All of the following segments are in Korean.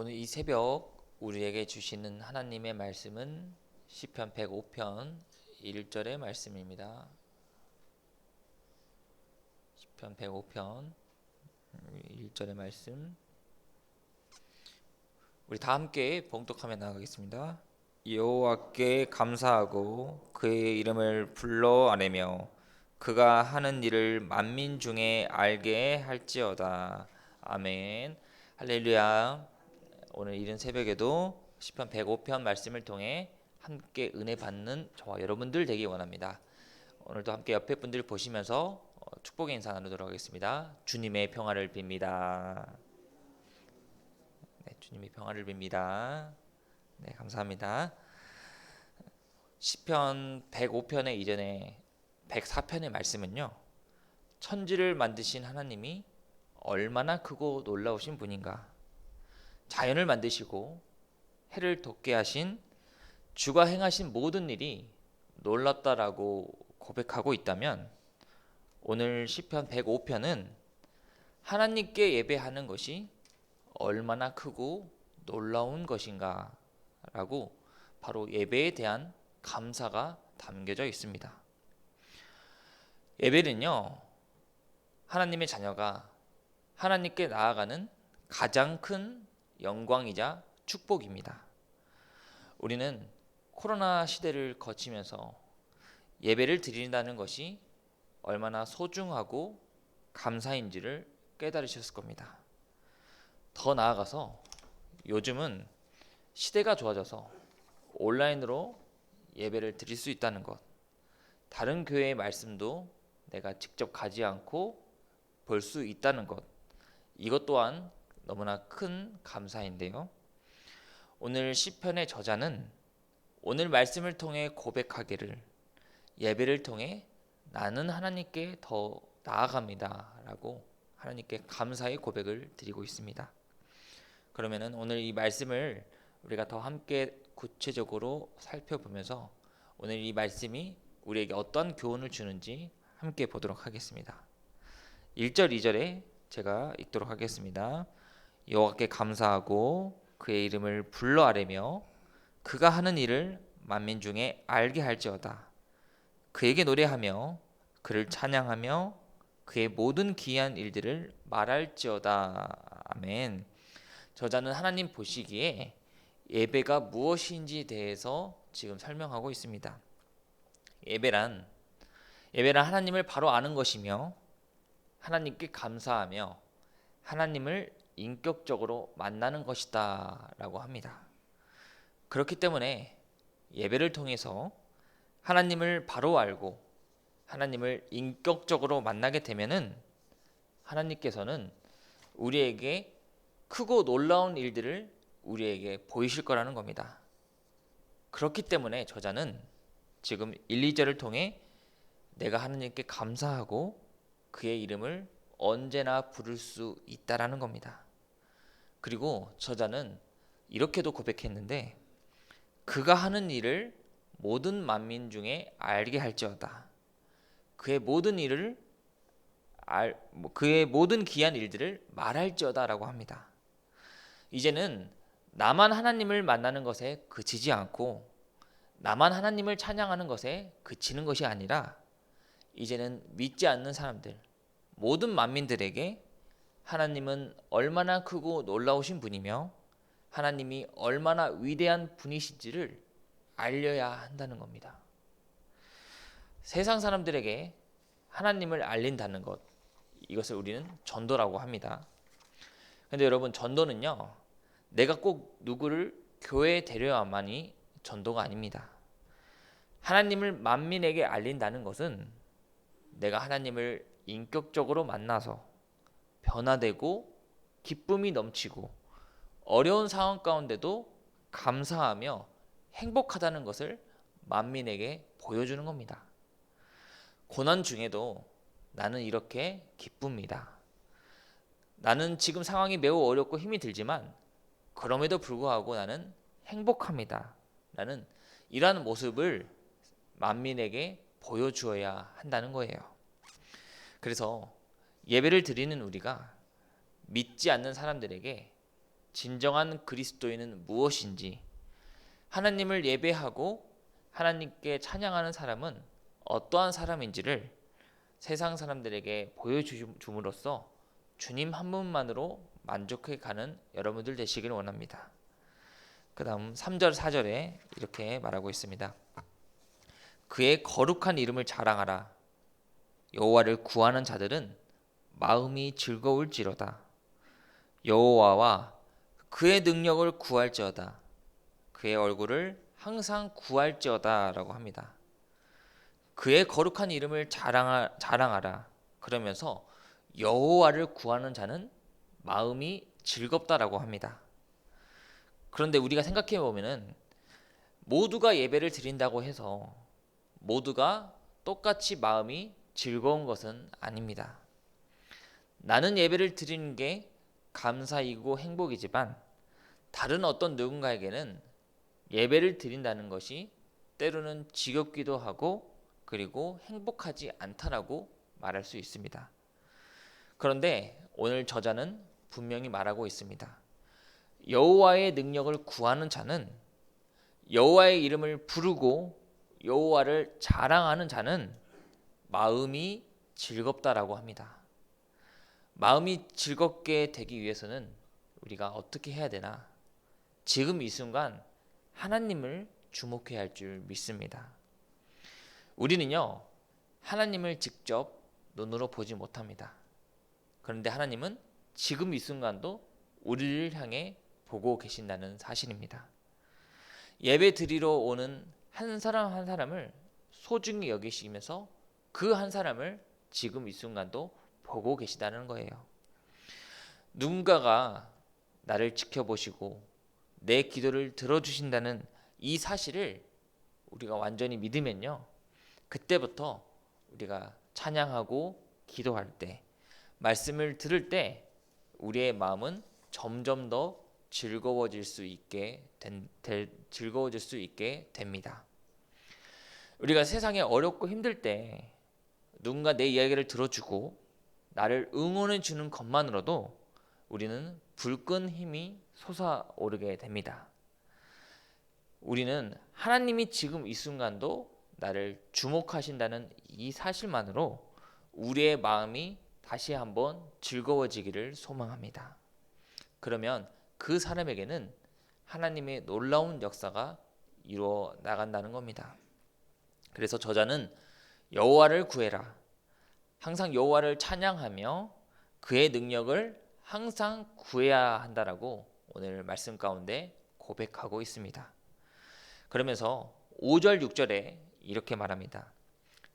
오늘 이 새벽 우리에게 주시는 하나님의 말씀은 시편 105편 1절의 말씀입니다. 시편 105편 1절의 말씀, 우리 다 함께 봉독하며 나아가겠습니다. 여호와께 감사하고 그의 이름을 불러 아뢰며 그가 하는 일을 만민 중에 알게 할지어다. 아멘. 할렐루야. 오늘 이른 새벽에도 시편 105편 말씀을 통해 함께 은혜 받는 저와 여러분들 되기 원합니다. 오늘도 함께 옆에 분들 보시면서 축복의 인사 나누도록 하겠습니다. 주님의 평화를 빕니다. 네, 주님의 평화를 빕니다. 네, 감사합니다. 시편 105편의 이전에 104편의 말씀은요, 천지를 만드신 하나님이 얼마나 크고 놀라우신 분인가, 자연을 만드시고 해를 돋게 하신 주가 행하신 모든 일이 놀랍다라고 고백하고 있다면, 오늘 시편 105편은 하나님께 예배하는 것이 얼마나 크고 놀라운 것인가 라고 바로 예배에 대한 감사가 담겨져 있습니다. 예배는요, 하나님의 자녀가 하나님께 나아가는 가장 큰 영광이자 축복입니다. 우리는 코로나 시대를 거치면서 예배를 드린다는 것이 얼마나 소중하고 감사인지를 깨달으셨을 겁니다. 더 나아가서 요즘은 시대가 좋아져서 온라인으로 예배를 드릴 수 있다는 것, 다른 교회의 말씀도 내가 직접 가지 않고 볼 수 있다는 것, 이것 또한 너무나 큰 감사인데요. 오늘 시편의 저자는 오늘 말씀을 통해 고백하기를, 예배를 통해 나는 하나님께 더 나아갑니다 라고 하나님께 감사의 고백을 드리고 있습니다. 그러면은 오늘 이 말씀을 우리가 더 함께 구체적으로 살펴보면서 오늘 이 말씀이 우리에게 어떤 교훈을 주는지 함께 보도록 하겠습니다. 1절 2절에 제가 읽도록 하겠습니다. 여호와께 감사하고 그의 이름을 불러 아뢰며 그가 하는 일을 만민 중에 알게 할지어다. 그에게 노래하며 그를 찬양하며 그의 모든 기이한 일들을 말할지어다. 아멘. 저자는 하나님 보시기에 예배가 무엇인지 대해서 지금 설명하고 있습니다. 예배란 하나님을 바로 아는 것이며 하나님께 감사하며 하나님을 인격적으로 만나는 것이다 라고 합니다. 그렇기 때문에 예배를 통해서 하나님을 바로 알고 하나님을 인격적으로 만나게 되면은 하나님께서는 우리에게 크고 놀라운 일들을 우리에게 보이실 거라는 겁니다. 그렇기 때문에 저자는 지금 1, 2절을 통해 내가 하나님께 감사하고 그의 이름을 언제나 부를 수 있다라는 겁니다. 그리고 저자는 이렇게도 고백했는데, 그가 하는 일을 모든 만민 중에 알게 할지어다. 그의 모든 일을 그의 모든 기이한 일들을 말할지어다라고 합니다. 이제는 나만 하나님을 만나는 것에 그치지 않고 나만 하나님을 찬양하는 것에 그치는 것이 아니라, 이제는 믿지 않는 사람들, 모든 만민들에게 하나님은 얼마나 크고 놀라우신 분이며 하나님이 얼마나 위대한 분이신지를 알려야 한다는 겁니다. 세상 사람들에게 하나님을 알린다는 것, 이것을 우리는 전도라고 합니다. 근데 여러분, 전도는요, 내가 꼭 누구를 교회에 데려야만이 전도가 아닙니다. 하나님을 만민에게 알린다는 것은 내가 하나님을 인격적으로 만나서 변화되고 기쁨이 넘치고 어려운 상황 가운데도 감사하며 행복하다는 것을 만민에게 보여주는 겁니다. 고난 중에도 나는 이렇게 기쁩니다. 나는 지금 상황이 매우 어렵고 힘이 들지만 그럼에도 불구하고 나는 행복합니다. 나는 이러한 모습을 만민에게 보여주어야 한다는 거예요. 그래서 예배를 드리는 우리가 믿지 않는 사람들에게 진정한 그리스도인은 무엇인지, 하나님을 예배하고 하나님께 찬양하는 사람은 어떠한 사람인지를 세상 사람들에게 보여줌으로써 주님 한 분만으로 만족해 가는 여러분들 되시길 원합니다. 그 다음 3절 4절에 이렇게 말하고 있습니다. 그의 거룩한 이름을 자랑하라. 여호와를 구하는 자들은 마음이 즐거울지로다. 여호와와 그의 능력을 구할지어다. 그의 얼굴을 항상 구할지어다 라고 합니다. 그의 거룩한 이름을 자랑하라. 그러면서 여호와를 구하는 자는 마음이 즐겁다라고 합니다. 그런데 우리가 생각해 보면은 모두가 예배를 드린다고 해서 모두가 똑같이 마음이 즐거운 것은 아닙니다. 나는 예배를 드리는 게 감사이고 행복이지만 다른 어떤 누군가에게는 예배를 드린다는 것이 때로는 지겹기도 하고 그리고 행복하지 않다라고 말할 수 있습니다. 그런데 오늘 저자는 분명히 말하고 있습니다. 여호와의 능력을 구하는 자는, 여호와의 이름을 부르고 여호와를 자랑하는 자는 마음이 즐겁다라고 합니다. 마음이 즐겁게 되기 위해서는 우리가 어떻게 해야 되나? 지금 이 순간 하나님을 주목해야 할 줄 믿습니다. 우리는요, 하나님을 직접 눈으로 보지 못합니다. 그런데 하나님은 지금 이 순간도 우리를 향해 보고 계신다는 사실입니다. 예배 드리러 오는 한 사람 한 사람을 소중히 여기시면서 그 한 사람을 지금 이 순간도 보고 계시다는 거예요. 누군가가 나를 지켜보시고 내 기도를 들어주신다는 이 사실을 우리가 완전히 믿으면요, 그때부터 우리가 찬양하고 기도할 때, 말씀을 들을 때 우리의 마음은 점점 더 즐거워질 수 있게 됩니다. 우리가 세상에 어렵고 힘들 때 누군가 내 이야기를 들어주고 나를 응원해 주는 것만으로도 우리는 불끈 힘이 솟아오르게 됩니다. 우리는 하나님이 지금 이 순간도 나를 주목하신다는 이 사실만으로 우리의 마음이 다시 한번 즐거워지기를 소망합니다. 그러면 그 사람에게는 하나님의 놀라운 역사가 이루어 나간다는 겁니다. 그래서 저자는 여호와를 구해라. 항상 여호와를 찬양하며 그의 능력을 항상 구해야 한다라고 오늘 말씀 가운데 고백하고 있습니다. 그러면서 5절 6절에 이렇게 말합니다.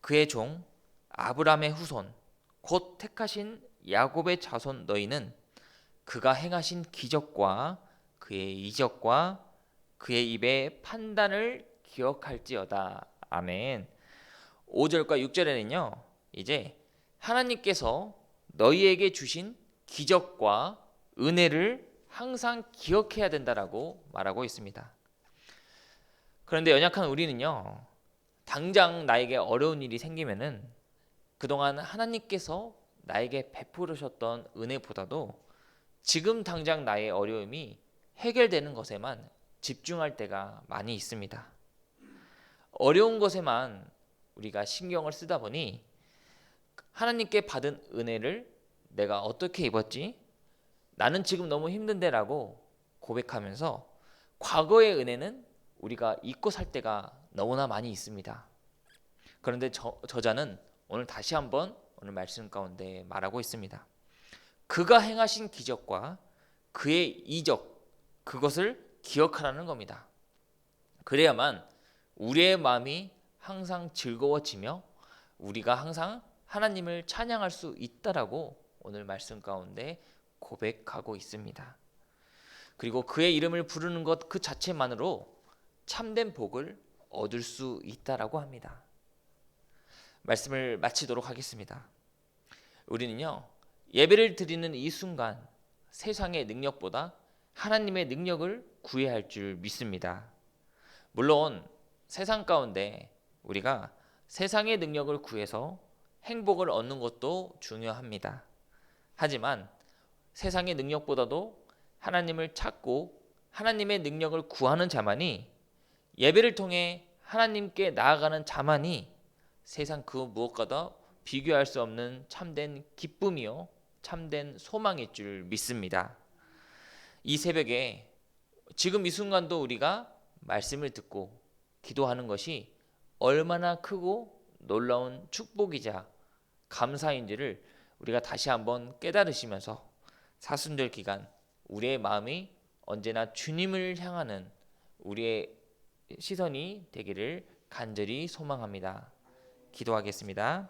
그의 종 아브라함의 후손 곧 택하신 야곱의 자손 너희는 그가 행하신 기적과 그의 이적과 그의 입의 판단을 기억할지어다. 아멘. 5절과 6절에는요, 이제 하나님께서 너희에게 주신 기적과 은혜를 항상 기억해야 된다라고 말하고 있습니다. 그런데 연약한 우리는요, 당장 나에게 어려운 일이 생기면은 그동안 하나님께서 나에게 베푸셨던 은혜보다도 지금 당장 나의 어려움이 해결되는 것에만 집중할 때가 많이 있습니다. 어려운 것에만 우리가 신경을 쓰다 보니 하나님께 받은 은혜를 내가 어떻게 입었지? 나는 지금 너무 힘든데라고 고백하면서 과거의 은혜는 우리가 잊고 살 때가 너무나 많이 있습니다. 그런데 저자는 오늘 다시 한번 오늘 말씀 가운데 말하고 있습니다. 그가 행하신 기적과 그의 이적, 그것을 기억하라는 겁니다. 그래야만 우리의 마음이 항상 즐거워지며 우리가 항상 하나님을 찬양할 수 있다라고 오늘 말씀 가운데 고백하고 있습니다. 그리고 그의 이름을 부르는 것 그 자체만으로 참된 복을 얻을 수 있다라고 합니다. 말씀을 마치도록 하겠습니다. 우리는요, 예배를 드리는 이 순간 세상의 능력보다 하나님의 능력을 구해야 할 줄 믿습니다. 물론 세상 가운데 우리가 세상의 능력을 구해서 행복을 얻는 것도 중요합니다. 하지만 세상의 능력보다도 하나님을 찾고 하나님의 능력을 구하는 자만이, 예배를 통해 하나님께 나아가는 자만이 세상 그 무엇과도 비교할 수 없는 참된 기쁨이요 참된 소망일 줄 믿습니다. 이 새벽에 지금 이 순간도 우리가 말씀을 듣고 기도하는 것이 얼마나 크고 놀라운 축복이자 감사인지를 우리가 다시 한번 깨달으시면서 사순절 기간 우리의 마음이 언제나 주님을 향하는 우리의 시선이 되기를 간절히 소망합니다. 기도하겠습니다.